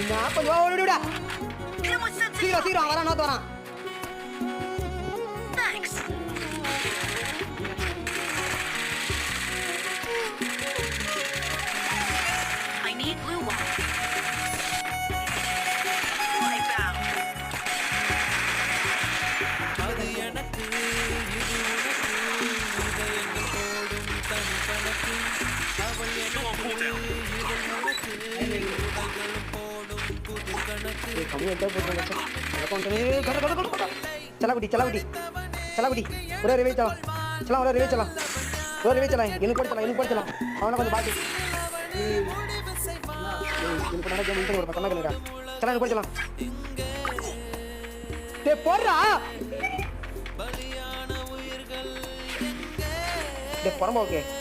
நான் கொஞ்சம் ஓடிடா. சீக்கிரம் வரான் நோத்து வரான். चला गुटी चला पूरा रिवे चला इन पड़ चला ಅವನ கொஞ்சம் பாத்து इन पड़ा गेम इंटर ஒரு பக்கமா கலடா चला इन पड़ चला டேய் போடுடா பலியான உயிர்கள் எங்க டேய் பரம ஓகே